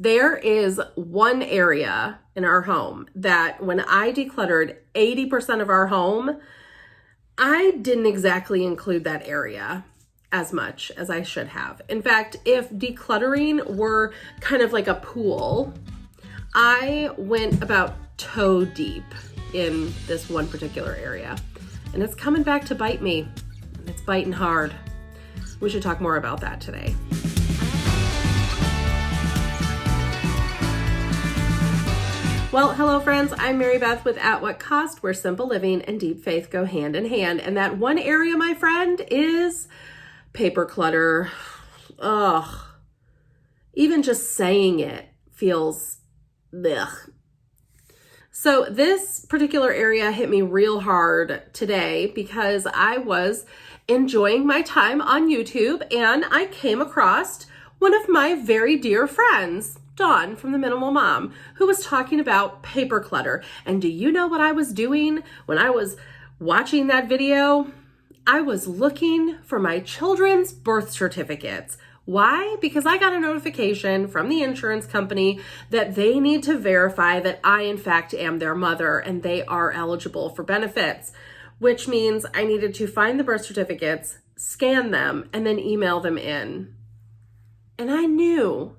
There is one area in our home that when I decluttered 80% of our home, I didn't exactly include that area as much as I should have. In fact, if decluttering were kind of like a pool, I went about toe deep in this one particular area. And it's coming back to bite me. It's biting hard. We should talk more about that today. Well, hello friends, I'm Mary Beth with At What Cost, where simple living and deep faith go hand in hand. And that one area, my friend, is paper clutter. Ugh. Even just saying it feels ugh. So this particular area hit me real hard today because I was enjoying my time on YouTube and I came across one of my very dear friends, Dawn from The Minimal Mom, who was talking about paper clutter. And do you know what I was doing when I was watching that video? I was looking for my children's birth certificates. Why? Because I got a notification from the insurance company that they need to verify that I, in fact, am their mother and they are eligible for benefits, which means I needed to find the birth certificates, scan them, and then email them in. And I know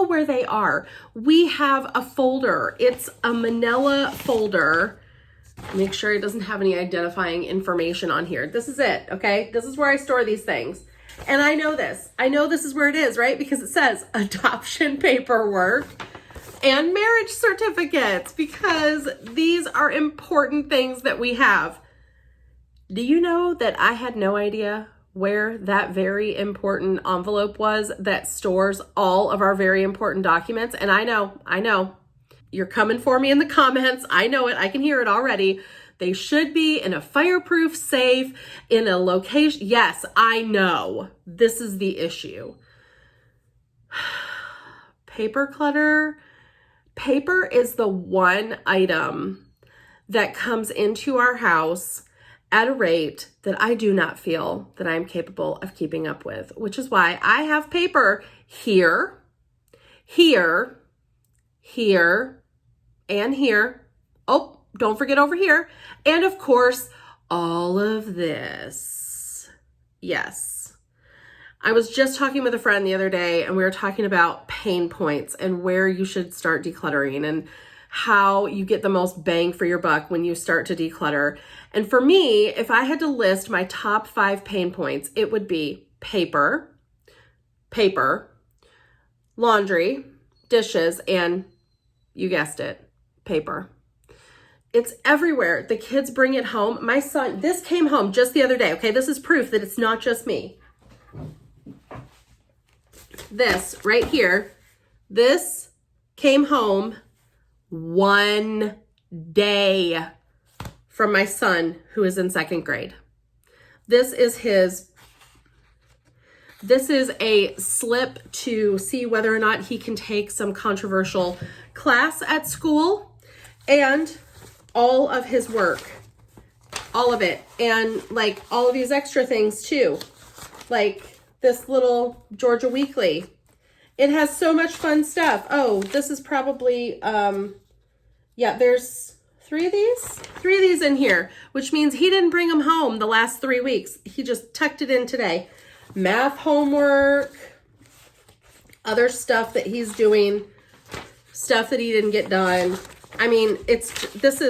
where they are. We have a folder. It's a manila folder. Make sure it doesn't have any identifying information on here. This is it, okay? This is where I store these things. And I know this. I know this is where it is, right? Because it says adoption paperwork and marriage certificates, because these are important things that we have. Do you know that I had no idea where that very important envelope was that stores all of our very important documents? And I know, you're coming for me in the comments. I know it. I can hear it already. They should be in a fireproof safe, in a location. Yes, I know. This is the issue. Paper clutter. Paper is the one item that comes into our house at a rate that I do not feel that I'm capable of keeping up with, which is why I have paper here, here, here, and here. Oh, don't forget over here. And of course, all of this. Yes. I was just talking with a friend the other day and we were talking about pain points and where you should start decluttering and how you get the most bang for your buck when you start to declutter. And for me, if I had to list my top 5 pain points, it would be paper, laundry, dishes, and you guessed it, paper. It's everywhere. The kids bring it home. My son, this came home just the other day. Okay, this is proof that it's not just me. This right here, this came home one day from my son who is in 2nd grade. This is a slip to see whether or not he can take some controversial class at school, and all of his work, all of it, and like all of these extra things too, like this little Georgia Weekly. It has so much fun stuff. Oh, this is probably, yeah, there's 3 of these in here, which means he didn't bring them home the last 3 weeks. He just tucked it in today. Math homework, other stuff that he's doing, stuff that he didn't get done. I mean, it's just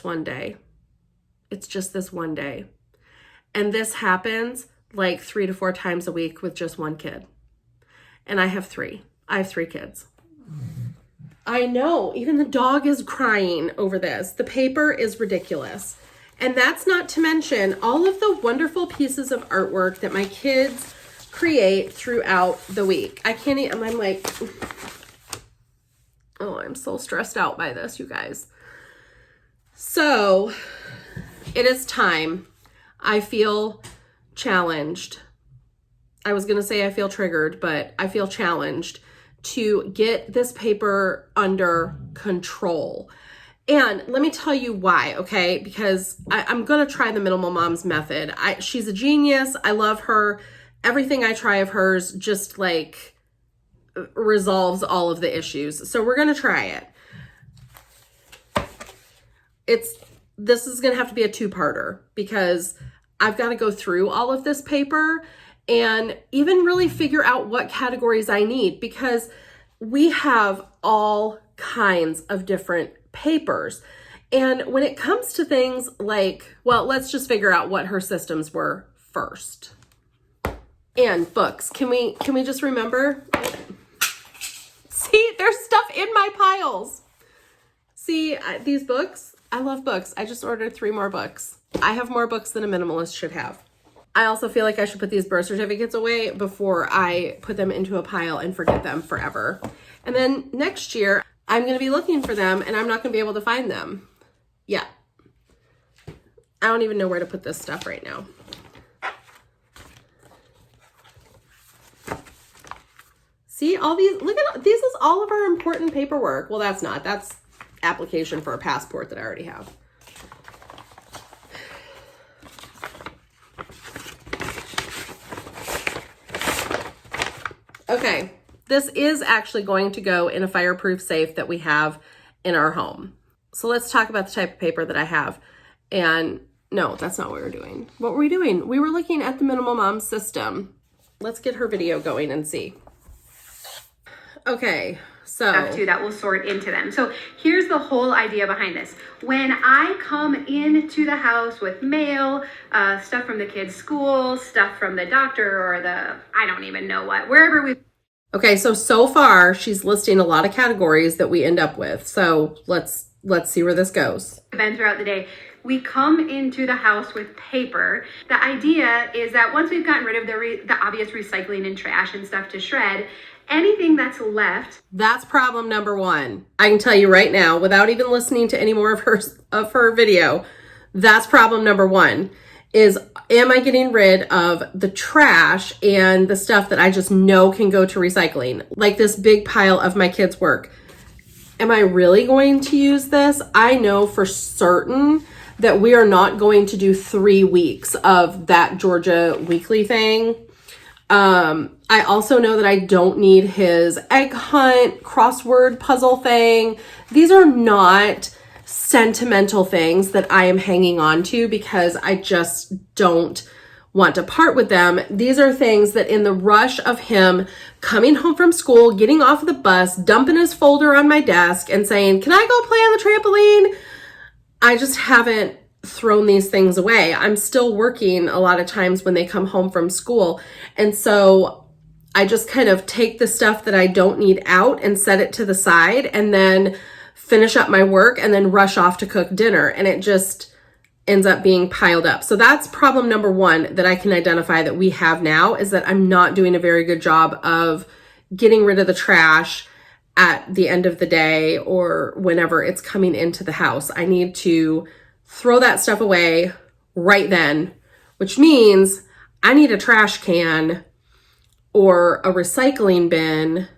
one day. It's just this one day. And this happens like 3 to 4 times a week with just one kid. And I have 3. I have 3 kids. I know, even the dog is crying over this. The paper is ridiculous. And that's not to mention all of the wonderful pieces of artwork that my kids create throughout the week. I can't even, I'm like, oh, I'm so stressed out by this, you guys. So it is time. I feel challenged. I was going to say I feel triggered, but I feel challenged to get this paper under control. And let me tell you why, okay? Because I'm going to try the Minimal Moms method. She's a genius. I love her. Everything I try of hers just like resolves all of the issues. So we're going to try it. This is going to have to be a two-parter because I've got to go through all of this paper and even really figure out what categories I need, because we have all kinds of different papers. And when it comes to things like, well, let's just figure out what her systems were first. And books. Can we just remember? See, there's stuff in my piles. See, these books, I love books. I just ordered 3 more books. I have more books than a minimalist should have. I also feel like I should put these birth certificates away before I put them into a pile and forget them forever. And then next year, I'm going to be looking for them and I'm not going to be able to find them. Yeah. I don't even know where to put this stuff right now. See, all these, look at, this is all of our important paperwork. Well, that's not, that's application for a passport that I already have. Okay, this is actually going to go in a fireproof safe that we have in our home. So let's talk about the type of paper that I have. And no, that's not what we're doing. What were we doing? We were looking at the Minimal Mom system. Let's get her video going and see. Okay, so that will sort into them. So here's the whole idea behind this. When I come into the house with mail, stuff from the kids' school, stuff from the doctor or the, I don't even know what, wherever we. Okay, so far she's listing a lot of categories that we end up with. So let's see where this goes. Been throughout the day. We come into the house with paper. The idea is that once we've gotten rid of the obvious recycling and trash and stuff to shred, anything that's left. That's problem number 1. I can tell you right now, without even listening to any more of her video, that's problem number 1 is, am I getting rid of the trash and the stuff that I just know can go to recycling? Like this big pile of my kids' work. Am I really going to use this? I know for certain that we are not going to do 3 weeks of that Georgia Weekly thing. I also know that I don't need his egg hunt crossword puzzle thing. These are not sentimental things that I am hanging on to because I just don't want to part with them. These are things that in the rush of him coming home from school, getting off the bus, dumping his folder on my desk and saying, "Can I go play on the trampoline?" I just haven't thrown these things away. I'm still working a lot of times when they come home from school. And so I just kind of take the stuff that I don't need out and set it to the side and then finish up my work and then rush off to cook dinner. And it just ends up being piled up. So that's problem number 1 that I can identify that we have now, is that I'm not doing a very good job of getting rid of the trash at the end of the day or whenever it's coming into the house. I need to throw that stuff away right then, which means I need a trash can or a recycling bin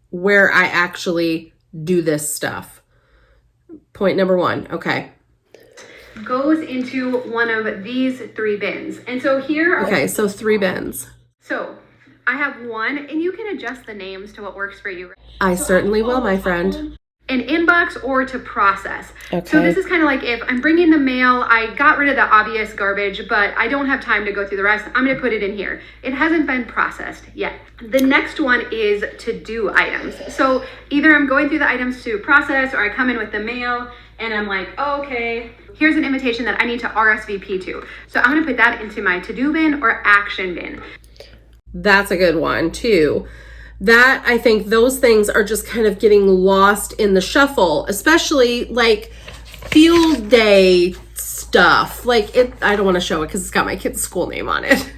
where I actually do this stuff. Point number 1, okay. Goes into one of these 3 bins. And so here are... Okay, so 3 bins. So I have 1, and you can adjust the names to what works for you. I certainly will, my friend. An inbox or to process. Okay. So this is kind of like if I'm bringing the mail, I got rid of the obvious garbage, but I don't have time to go through the rest. I'm going to put it in here. It hasn't been processed yet. The next one is to-do items. So either I'm going through the items to process or I come in with the mail and I'm like, oh, okay, here's an invitation that I need to RSVP to. So I'm going to put that into my to-do bin or action bin. That's a good one too. That, I think those things are just kind of getting lost in the shuffle, especially like field day stuff. Like I don't want to show it because it's got my kid's school name on it,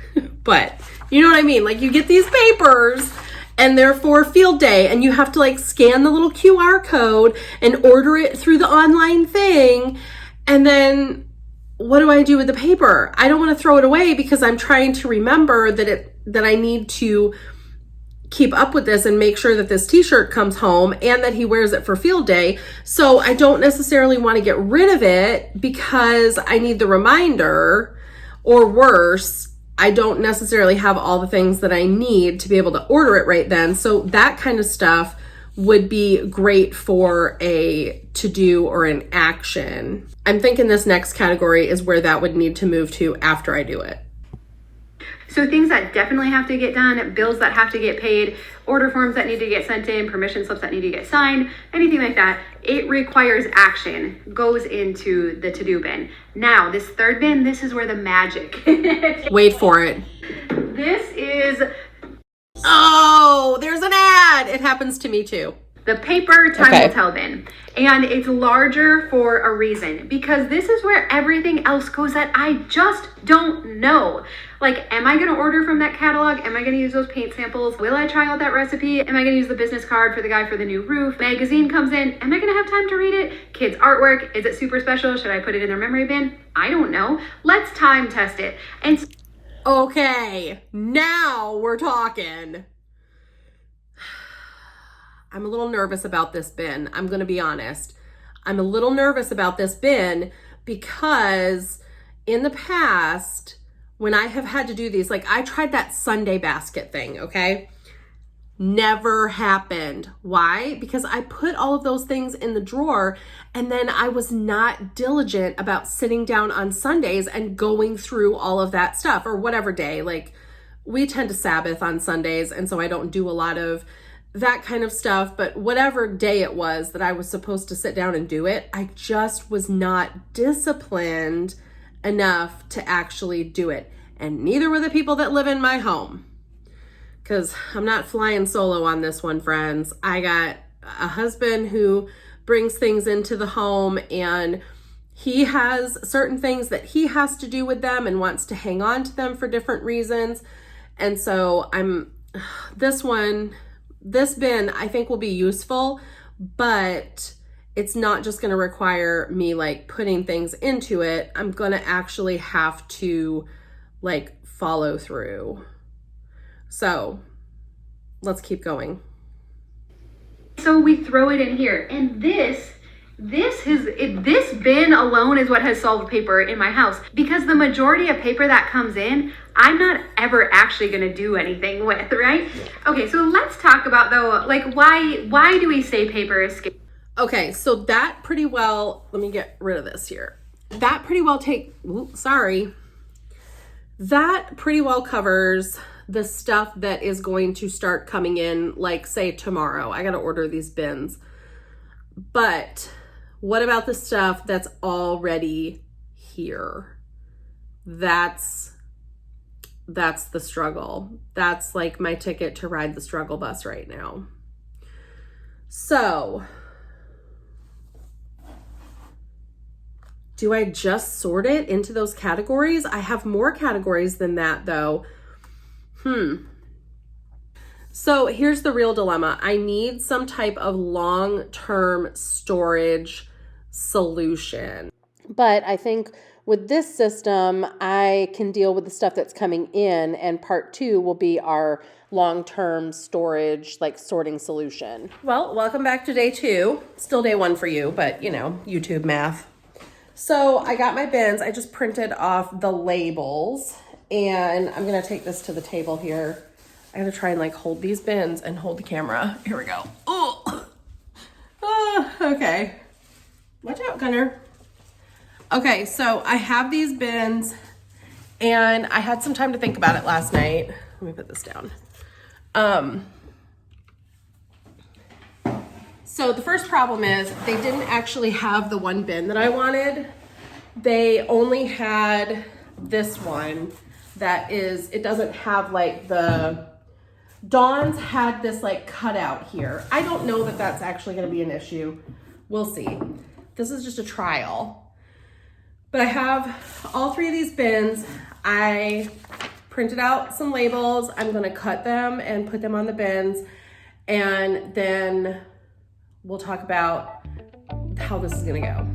but you know what I mean? Like you get these papers and they're for field day and you have to like scan the little QR code and order it through the online thing. And then what do I do with the paper? I don't want to throw it away because I'm trying to remember that I need to keep up with this and make sure that this t-shirt comes home and that he wears it for field day. So I don't necessarily want to get rid of it because I need the reminder, or worse, I don't necessarily have all the things that I need to be able to order it right then. So that kind of stuff would be great for a to-do or an action. I'm thinking this next category is where that would need to move to after I do it. So things that definitely have to get done, bills that have to get paid, order forms that need to get sent in, permission slips that need to get signed, anything like that, it requires action, goes into the to-do bin. Now, this third bin, this is where the magic. Wait for it. This is... Oh, there's an ad. It happens to me too. The paper time will tell bin. And it's larger for a reason, because this is where everything else goes that I just don't know. Like, am I going to order from that catalog? Am I going to use those paint samples? Will I try out that recipe? Am I going to use the business card for the guy for the new roof? Magazine comes in. Am I going to have time to read it? Kids artwork. Is it super special? Should I put it in their memory bin? I don't know. Let's time test it. And okay, now we're talking. I'm a little nervous about this bin. I'm going to be honest. I'm a little nervous about this bin because in the past, when I have had to do these, like I tried that Sunday basket thing, okay? Never happened. Why? Because I put all of those things in the drawer and then I was not diligent about sitting down on Sundays and going through all of that stuff, or whatever day. Like, we tend to Sabbath on Sundays, and so I don't do a lot of that kind of stuff, but whatever day it was that I was supposed to sit down and do it, I just was not disciplined enough to actually do it. And neither were the people that live in my home, because I'm not flying solo on this one, friends. I got a husband who brings things into the home, and he has certain things that he has to do with them and wants to hang on to them for different reasons. And so this bin I think will be useful, but it's not just going to require me like putting things into it. I'm going to actually have to like follow through. So let's keep going. so we throw it in here, and this bin alone is what has solved paper in my house, because the majority of paper that comes in, I'm not ever actually going to do anything with, right? Okay, so let's talk about though, like why do we say paper is scary? Okay, so that pretty well, let me get rid of this here. That pretty well that pretty well covers the stuff that is going to start coming in, like say tomorrow. I got to order these bins. But what about the stuff that's already here? That's the struggle. That's like my ticket to ride the struggle bus right now. So, do I just sort it into those categories? I have more categories than that though. So here's the real dilemma. I need some type of long-term storage solution. But I think with this system, I can deal with the stuff that's coming in, and part 2 will be our long-term storage, like sorting solution. Well, welcome back to day 2. Still day 1 for you, but you know, YouTube math. So I got my bins. I just printed off the labels, and I'm gonna take this to the table here. I gotta try and like hold these bins and hold the camera. Here we go. Oh, okay. Watch out, Gunner. Okay, so I have these bins, and I had some time to think about it last night. Let me put this down. So the first problem is they didn't actually have the one bin that I wanted. They only had this one that is, it doesn't have like Dawn's had this like cutout here. I don't know that that's actually going to be an issue. We'll see. This is just a trial. But I have all 3 of these bins. I printed out some labels. I'm going to cut them and put them on the bins. And then we'll talk about how this is going to go.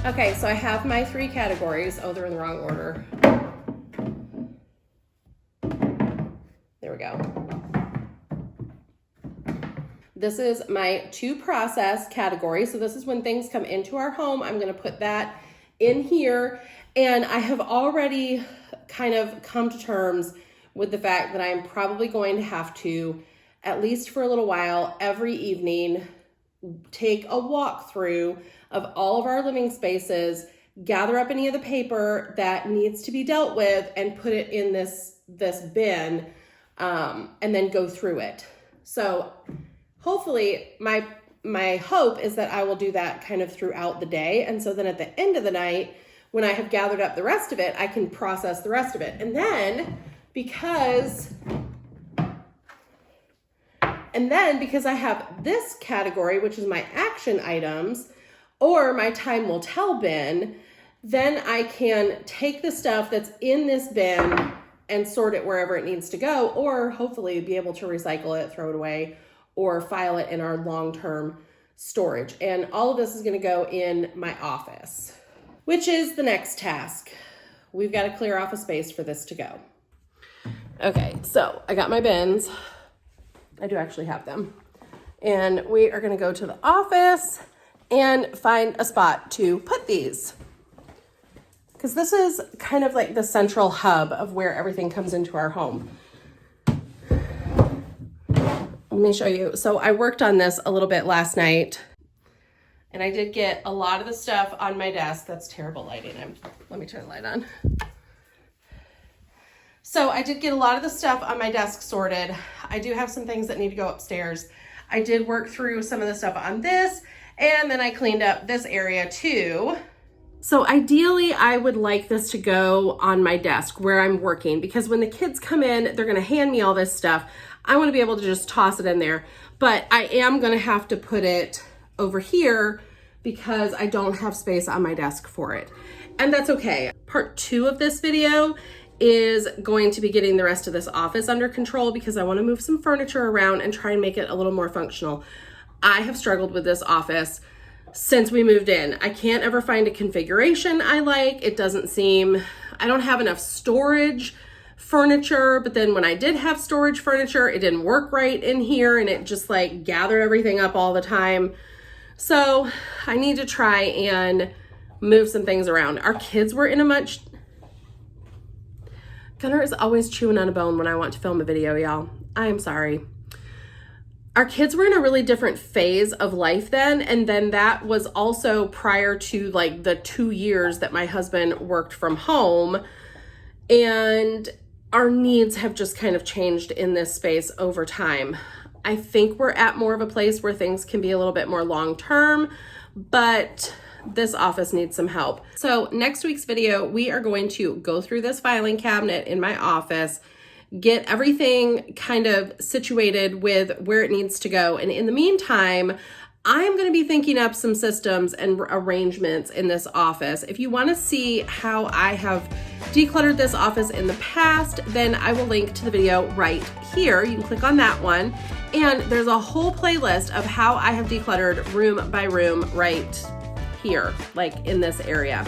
Okay, so I have my 3 categories. Oh, they're in the wrong order. There we go. This is my to process category. So this is when things come into our home. I'm gonna put that in here. And I have already kind of come to terms with the fact that I'm probably going to have to, at least for a little while, every evening, take a walkthrough of all of our living spaces, gather up any of the paper that needs to be dealt with, and put it in this bin, and then go through it. So hopefully my hope is that I will do that kind of throughout the day. And so then at the end of the night, when I have gathered up the rest of it, I can process the rest of it. And then because I have this category, which is my action items or my time will tell bin, then I can take the stuff that's in this bin and sort it wherever it needs to go, or hopefully be able to recycle it, throw it away, or file it in our long-term storage. And all of this is gonna go in my office, which is the next task. We've got to clear off a space for this to go. Okay, so I got my bins. I do actually have them. And we are gonna go to the office and find a spot to put these. Because this is kind of like the central hub of where everything comes into our home. Let me show you. So I worked on this a little bit last night, and I did get a lot of the stuff on my desk. That's terrible lighting. Let me turn the light on. So I did get a lot of the stuff on my desk sorted. I do have some things that need to go upstairs. I did work through some of the stuff on this, and then I cleaned up this area too. So ideally, I would like this to go on my desk where I'm working, because when the kids come in, they're gonna hand me all this stuff. I wanna be able to just toss it in there, but I am gonna have to put it over here because I don't have space on my desk for it. And that's okay. Part 2 of this video is going to be getting the rest of this office under control, because I wanna move some furniture around and try and make it a little more functional. I have struggled with this office since we moved in. I can't ever find a configuration I like. It doesn't seem, I don't have enough storage furniture, but then when I did have storage furniture, it didn't work right in here, and it just like gathered everything up all the time. So I need to try and move some things around. Our kids were in a much, Gunnar is always chewing on a bone when I want to film a video, y'all. I am sorry. Our kids were in a really different phase of life then, and then that was also prior to like the 2 years that my husband worked from home, and our needs have just kind of changed in this space over time. I think we're at more of a place where things can be a little bit more long-term, but this office needs some help. So next week's video, we are going to go through this filing cabinet in my office, get everything kind of situated with where it needs to go. And in the meantime, I'm going to be thinking up some systems and arrangements in this office. If you want to see how I have decluttered this office in the past, then I will link to the video right here. You can click on that one. And there's a whole playlist of how I have decluttered room by room right here, like in this area.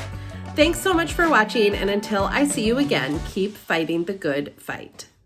Thanks so much for watching. And until I see you again, keep fighting the good fight.